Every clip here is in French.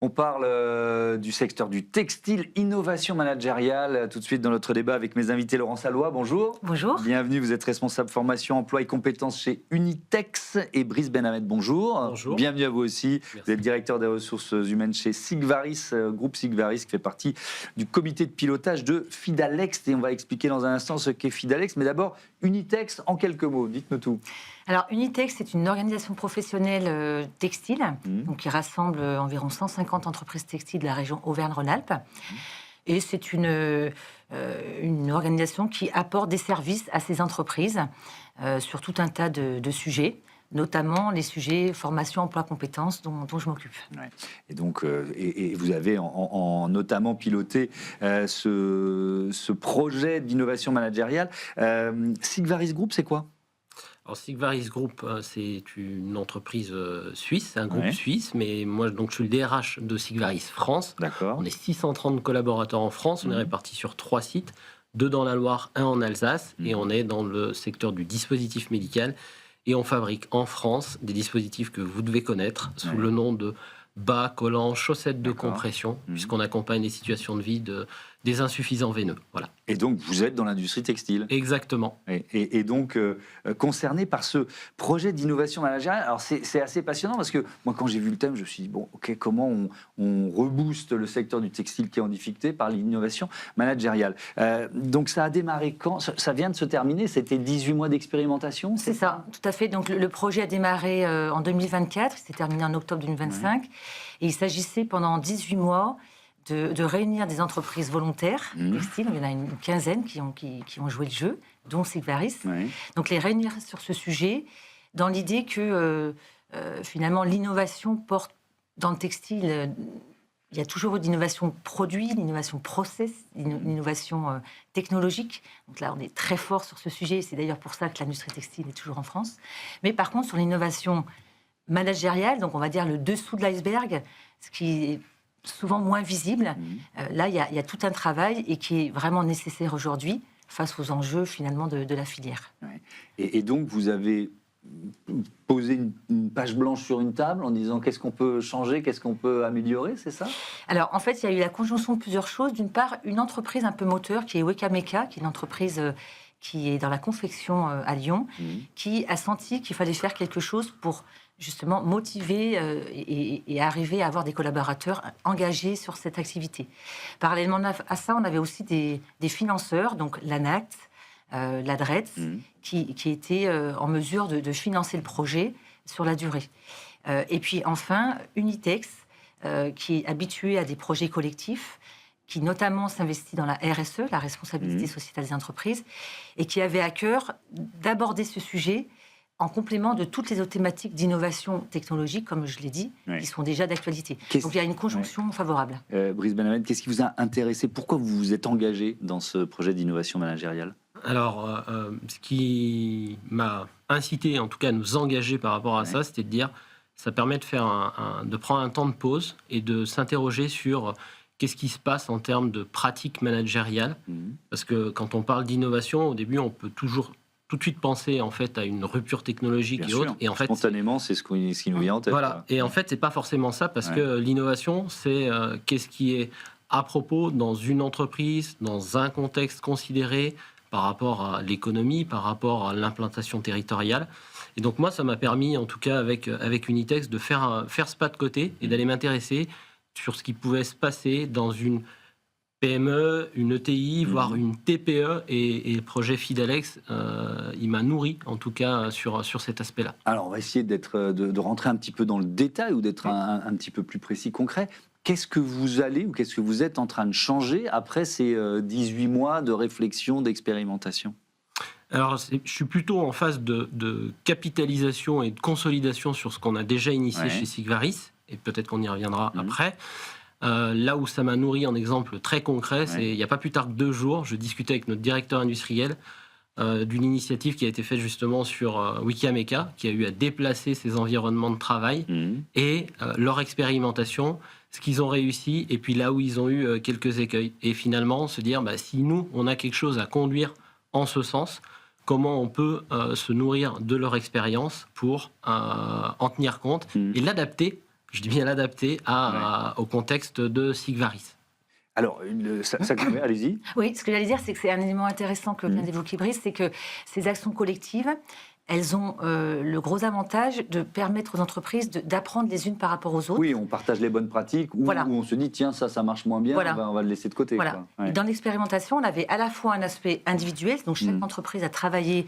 On parle du secteur du textile, innovation managériale, tout de suite dans notre débat avec mes invités. Laurent Sallois, bonjour. Bonjour. Bienvenue, vous êtes responsable formation, emploi et compétences chez Unitex. Et Brice Benhamed, bonjour. Bonjour. Bienvenue à vous aussi. Merci. Vous êtes directeur des ressources humaines chez Sigvaris, groupe Sigvaris qui fait partie du comité de pilotage de Fidalex. Et on va expliquer dans un instant ce qu'est Fidalex. Mais d'abord, Unitex en quelques mots, dites-nous tout. Alors, Unitex, c'est une organisation professionnelle textile donc, qui rassemble environ 150 entreprises textiles de la région Auvergne-Rhône-Alpes. Et c'est une organisation qui apporte des services à ces entreprises sur tout un tas de sujets, notamment les sujets formation, emploi, compétences dont je m'occupe. Ouais. Et donc, et vous avez notamment piloté ce projet d'innovation managériale. Sigvaris Group, c'est quoi ? Alors, Sigvaris Group, c'est une entreprise suisse, un groupe suisse, mais moi, donc, je suis le DRH de Sigvaris France. D'accord. On est 630 collaborateurs en France, on est répartis sur 3 sites, 2 dans la Loire, 1 en Alsace, et on est dans le secteur du dispositif médical. Et on fabrique en France des dispositifs que vous devez connaître sous le nom de bas, collants, chaussettes de compression, puisqu'on accompagne les situations de vie des insuffisants veineux. Voilà. Et donc, vous êtes dans l'industrie textile. Exactement. Et donc, concerné par ce projet d'innovation managériale. Alors, c'est assez passionnant parce que moi, quand j'ai vu le thème, je me suis dit, bon, OK, comment on rebooste le secteur du textile qui est en difficulté par l'innovation managériale. Donc, ça a démarré quand ? Ça vient de se terminer. C'était 18 mois d'expérimentation ? C'est ça, tout à fait. Donc, le projet a démarré en 2024, il s'est terminé en octobre 2025. Ouais. Et il s'agissait pendant 18 mois de réunir des entreprises volontaires textiles. Il y en a une quinzaine qui ont joué le jeu, dont Sigvaris. Donc, les réunir sur ce sujet, dans l'idée que, finalement, l'innovation porte dans le textile... il y a toujours eu l'innovation produit, l'innovation process, l'innovation technologique. Donc là, on est très fort sur ce sujet. C'est d'ailleurs pour ça que l'industrie textile est toujours en France. Mais par contre, sur l'innovation managériale, donc on va dire le dessous de l'iceberg, ce qui est souvent moins visible, là, il y a tout un travail et qui est vraiment nécessaire aujourd'hui face aux enjeux, finalement, de la filière. Ouais. Et donc, vous avez posé une page blanche sur une table en disant qu'est-ce qu'on peut changer, qu'est-ce qu'on peut améliorer, c'est ça ? Alors, en fait, il y a eu la conjonction de plusieurs choses. D'une part, une entreprise un peu moteur qui est Wekameka, qui est une entreprise qui est dans la confection à Lyon, qui a senti qu'il fallait faire quelque chose pour justement motiver et arriver à avoir des collaborateurs engagés sur cette activité. Parallèlement à ça, on avait aussi des financeurs, donc l'ANACT, l'ADRETS, qui étaient en mesure de financer le projet sur la durée. Et puis enfin, Unitex, qui est habitué à des projets collectifs, qui notamment s'investit dans la RSE, la responsabilité sociétale des entreprises, et qui avait à cœur d'aborder ce sujet en complément de toutes les autres thématiques d'innovation technologique, comme je l'ai dit, qui sont déjà d'actualité. Donc il y a une conjonction favorable. Brice Benhamed, qu'est-ce qui vous a intéressé ? Pourquoi vous vous êtes engagé dans ce projet d'innovation managériale ? Alors, ce qui m'a incité, en tout cas, à nous engager par rapport à ça, c'était de dire, ça permet de prendre un temps de pause et de s'interroger sur qu'est-ce qui se passe en termes de pratiques managériales. Parce que quand on parle d'innovation, au début, on peut toujours tout de suite penser en fait à une rupture technologique. Bien et autres. Et en fait, spontanément, c'est ce qui nous vient en tête. Voilà. Et en fait, c'est pas forcément ça, parce que l'innovation, c'est qu'est-ce qui est à propos dans une entreprise, dans un contexte considéré, par rapport à l'économie, par rapport à l'implantation territoriale. Et donc moi, ça m'a permis, en tout cas avec Unitex, de faire ce pas de côté et d'aller m'intéresser sur ce qui pouvait se passer dans une PME, une ETI, voire une TPE. Et le projet Fidalex, il m'a nourri, en tout cas, sur cet aspect-là. Alors, on va essayer de rentrer un petit peu dans le détail ou d'être un petit peu plus précis, concret. Qu'est-ce que vous allez ou qu'est-ce que vous êtes en train de changer après ces 18 mois de réflexion, d'expérimentation ? Alors, je suis plutôt en phase de capitalisation et de consolidation sur ce qu'on a déjà initié chez Sigvaris, et peut-être qu'on y reviendra après. Là où ça m'a nourri en exemple très concret, c'est il n'y a pas plus tard que 2 jours, je discutais avec notre directeur industriel d'une initiative qui a été faite justement sur Wekameka, qui a eu à déplacer ses environnements de travail et leur expérimentation, ce qu'ils ont réussi, et puis là où ils ont eu quelques écueils. Et finalement, se dire, si nous, on a quelque chose à conduire en ce sens, comment on peut se nourrir de leur expérience pour en tenir compte et l'adapter je dis bien l'adapter au contexte de Sigvaris. Alors, allez-y. Oui, ce que j'allais dire, c'est que c'est un élément intéressant que vient d'évoquer Brice, c'est que ces actions collectives, elles ont le gros avantage de permettre aux entreprises d'apprendre les unes par rapport aux autres. Oui, on partage les bonnes pratiques, ou on se dit, tiens, ça marche moins bien, on va le laisser de côté. Voilà. Quoi. Ouais. Dans l'expérimentation, on avait à la fois un aspect individuel, donc chaque entreprise a travaillé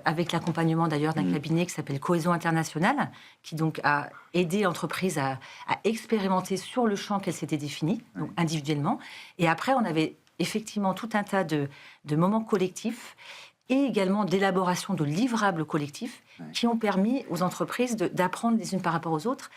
avec l'accompagnement d'ailleurs d'un cabinet qui s'appelle Cohésion Internationale, qui donc a aidé l'entreprise à expérimenter sur le champ qu'elle s'était définie, donc individuellement. Et après, on avait effectivement tout un tas de moments collectifs et également d'élaboration de livrables collectifs qui ont permis aux entreprises d'apprendre les unes par rapport aux autres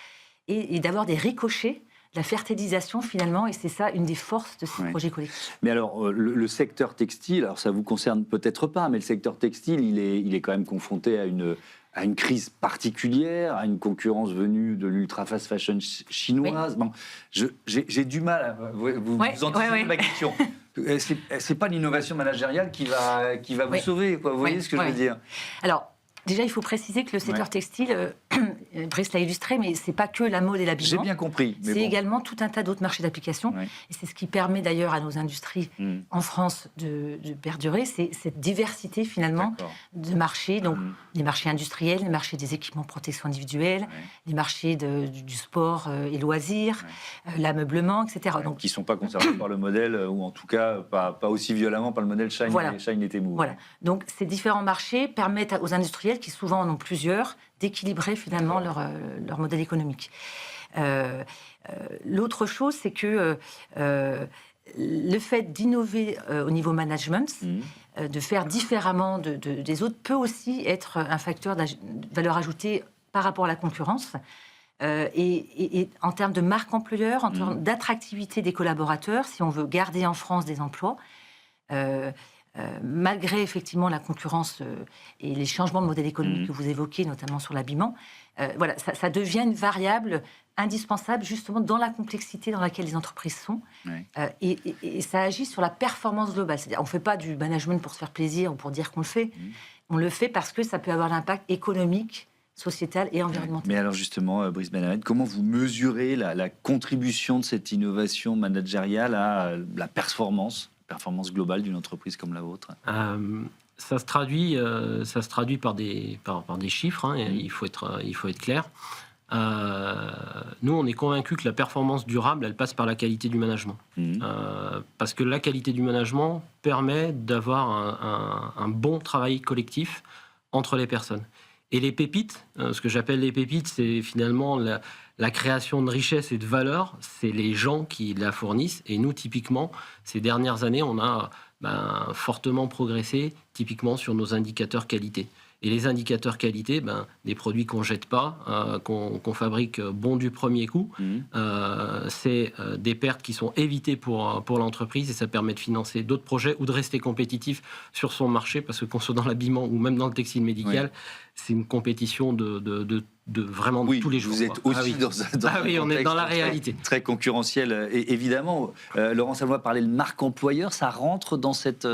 et d'avoir des ricochets, la fertilisation finalement, et c'est ça une des forces de ces projets collectifs. Mais alors, le secteur textile, alors ça vous concerne peut-être pas, mais le secteur textile, il est quand même confronté à une crise particulière, à une concurrence venue de l'ultra-fast fashion chinoise. Oui. Bon, j'ai du mal, vous anticipez ma question. C'est pas l'innovation managériale qui va vous sauver, quoi. Vous voyez ce que je veux dire? Alors, déjà, il faut préciser que le secteur textile, Brice l'a illustré, mais c'est pas que la mode et l'habillement. J'ai bien compris. C'est également tout un tas d'autres marchés d'application. Et c'est ce qui permet d'ailleurs à nos industries en France de perdurer, c'est cette diversité finalement de marchés. Donc, les marchés industriels, les marchés des équipements de protection individuelle, les marchés du sport et loisirs, l'ameublement, etc. Donc, qui ne sont pas concernés par le modèle, ou en tout cas pas aussi violemment par le modèle Shine et Temu. Voilà. Donc, ces différents marchés permettent aux industriels, qui souvent en ont plusieurs, d'équilibrer finalement leur modèle économique. L'autre chose, c'est que le fait d'innover au niveau management, de faire différemment des autres, peut aussi être un facteur de valeur ajoutée par rapport à la concurrence. Et en termes de marque employeur, en termes d'attractivité des collaborateurs, si on veut garder en France des emplois, malgré effectivement la concurrence et les changements de modèle économique que vous évoquez, notamment sur l'habillement, voilà, ça devient une variable indispensable justement dans la complexité dans laquelle les entreprises sont. Et ça agit sur la performance globale. C'est-à-dire, on ne fait pas du management pour se faire plaisir ou pour dire qu'on le fait. On le fait parce que ça peut avoir l'impact économique, sociétal et environnemental. Mais alors justement, Brice Benhammed, comment vous mesurez la contribution de cette innovation managériale à la performance globale d'une entreprise comme la vôtre? Ça se traduit par des chiffres, hein, il faut être clair. Nous, on est convaincus que la performance durable, elle passe par la qualité du management. Parce que la qualité du management permet d'avoir un bon travail collectif entre les personnes. Et les pépites, ce que j'appelle les pépites, c'est finalement la création de richesse et de valeur, c'est les gens qui la fournissent. Et nous, typiquement, ces dernières années, on a fortement progressé, typiquement sur nos indicateurs qualité. Et les indicateurs qualité, des produits qu'on ne jette pas, qu'on fabrique bon du premier coup, c'est des pertes qui sont évitées pour l'entreprise et ça permet de financer d'autres projets ou de rester compétitif sur son marché parce que qu'on soit dans l'habillement ou même dans le textile médical, c'est une compétition de vraiment tous les jours. Vous êtes aussi dans un on est dans la réalité. Très concurrentiel. Et évidemment, Laurent Savoie parlait de marque employeur, ça rentre dans cette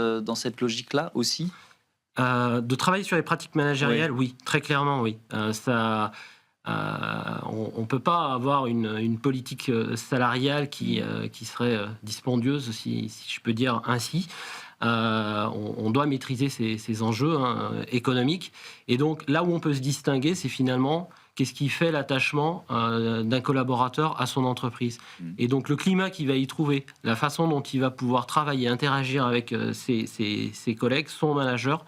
logique-là aussi? De travailler sur les pratiques managériales, oui, très clairement, oui. On ne peut pas avoir une politique salariale qui serait dispendieuse, si je peux dire ainsi. On doit maîtriser ces enjeux économiques. Et donc, là où on peut se distinguer, c'est finalement qu'est-ce qui fait l'attachement d'un collaborateur à son entreprise. Et donc, le climat qu'il va y trouver, la façon dont il va pouvoir travailler, interagir avec ses collègues, son manager,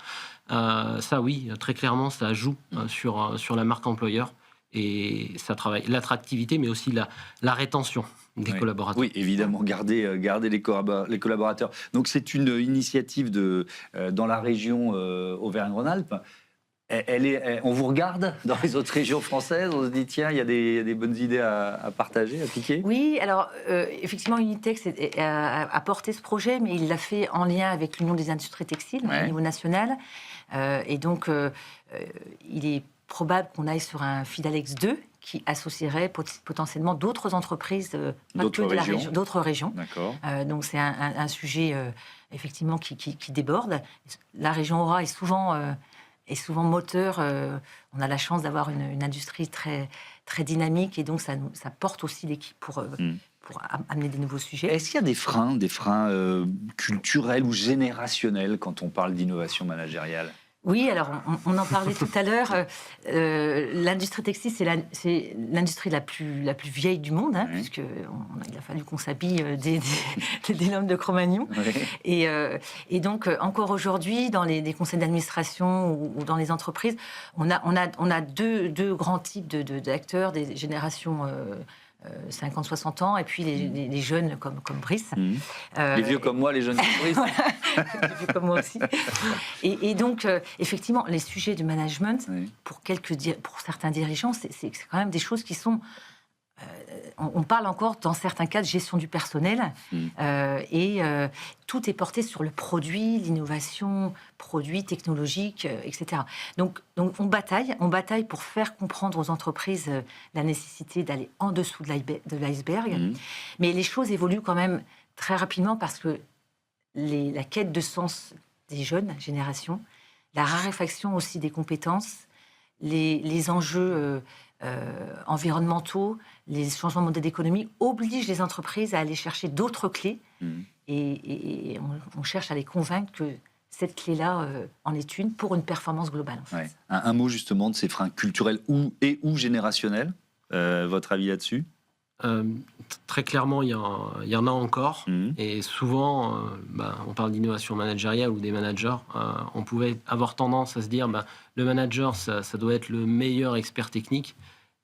ça, oui, très clairement, ça joue sur la marque employeur. Et ça travaille l'attractivité, mais aussi la rétention des collaborateurs. Oui, évidemment, garder les collaborateurs. Donc, c'est une initiative dans la région Auvergne-Rhône-Alpes. On vous regarde dans les autres régions françaises, on se dit tiens, il y a des bonnes idées à partager, à piquer. Oui, alors effectivement, Unitex a porté ce projet, mais il l'a fait en lien avec l'Union des industries textiles au niveau national. Et donc, il est probable qu'on aille sur un Fidalex 2 qui associerait potentiellement d'autres entreprises, d'autres régions. D'accord. Donc c'est un sujet effectivement qui déborde. La région Aura est souvent est souvent moteur. On a la chance d'avoir une industrie très, très dynamique et donc ça porte aussi l'équipe pour amener des nouveaux sujets. Est-ce qu'il y a des freins culturels ou générationnels quand on parle d'innovation managériale ? Oui, alors on en parlait tout à l'heure. L'industrie textile, c'est l'industrie la plus vieille du monde, hein, puisque il a fallu qu'on s'habille des lampes de Cro-Magnon. Oui. Et donc, encore aujourd'hui, dans les conseils d'administration ou dans les entreprises, on a deux grands types d'acteurs, des générations 50-60 ans, et puis les jeunes comme Brice. Les vieux comme moi, les jeunes comme Brice. Les vieux comme moi aussi. Et donc, effectivement, les sujets de management, pour certains dirigeants, c'est quand même des choses qui sont... on parle encore, dans certains cas, de gestion du personnel, et tout est porté sur le produit, l'innovation, produit technologique, etc. Donc on bataille pour faire comprendre aux entreprises la nécessité d'aller en dessous de l'iceberg. Mais les choses évoluent quand même très rapidement parce que la quête de sens des jeunes générations, la raréfaction aussi des compétences, les enjeux environnementaux, les changements de modèle d'économie obligent les entreprises à aller chercher d'autres clés et on cherche à les convaincre que cette clé-là en est une pour une performance globale. En fait. Ouais. Un mot justement de ces freins culturels ou générationnels, votre avis là-dessus ? Très clairement, il y en a encore. Et souvent, on parle d'innovation managériale ou des managers. On pouvait avoir tendance à se dire le manager, ça doit être le meilleur expert technique.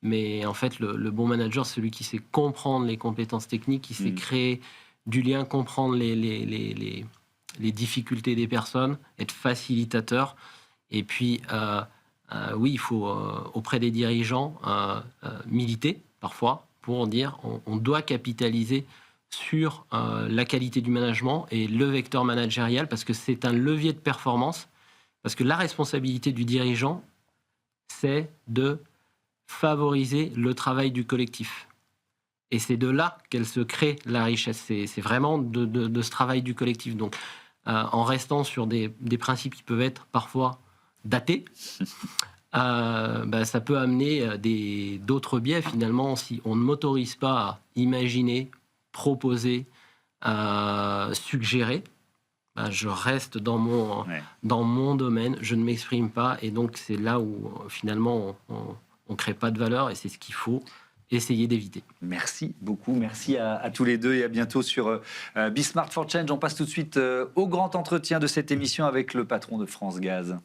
Mais en fait, le bon manager, c'est celui qui sait comprendre les compétences techniques, qui sait créer du lien, comprendre les difficultés des personnes, être facilitateur. Et puis, oui, il faut, auprès des dirigeants, militer parfois pour dire on doit capitaliser sur la qualité du management et le vecteur managérial parce que c'est un levier de performance. Parce que la responsabilité du dirigeant, c'est de favoriser le travail du collectif. Et c'est de là qu'elle se crée la richesse. C'est vraiment de ce travail du collectif. Donc, en restant sur des principes qui peuvent être parfois datés, ça peut amener d'autres biais, finalement, si on ne m'autorise pas à imaginer, proposer, suggérer. Je reste dans mon domaine, je ne m'exprime pas. Et donc, c'est là où, finalement, on ne crée pas de valeur et c'est ce qu'il faut essayer d'éviter. Merci beaucoup, merci à tous les deux et à bientôt sur Be Smart for Change. On passe tout de suite au grand entretien de cette émission avec le patron de France Gaz.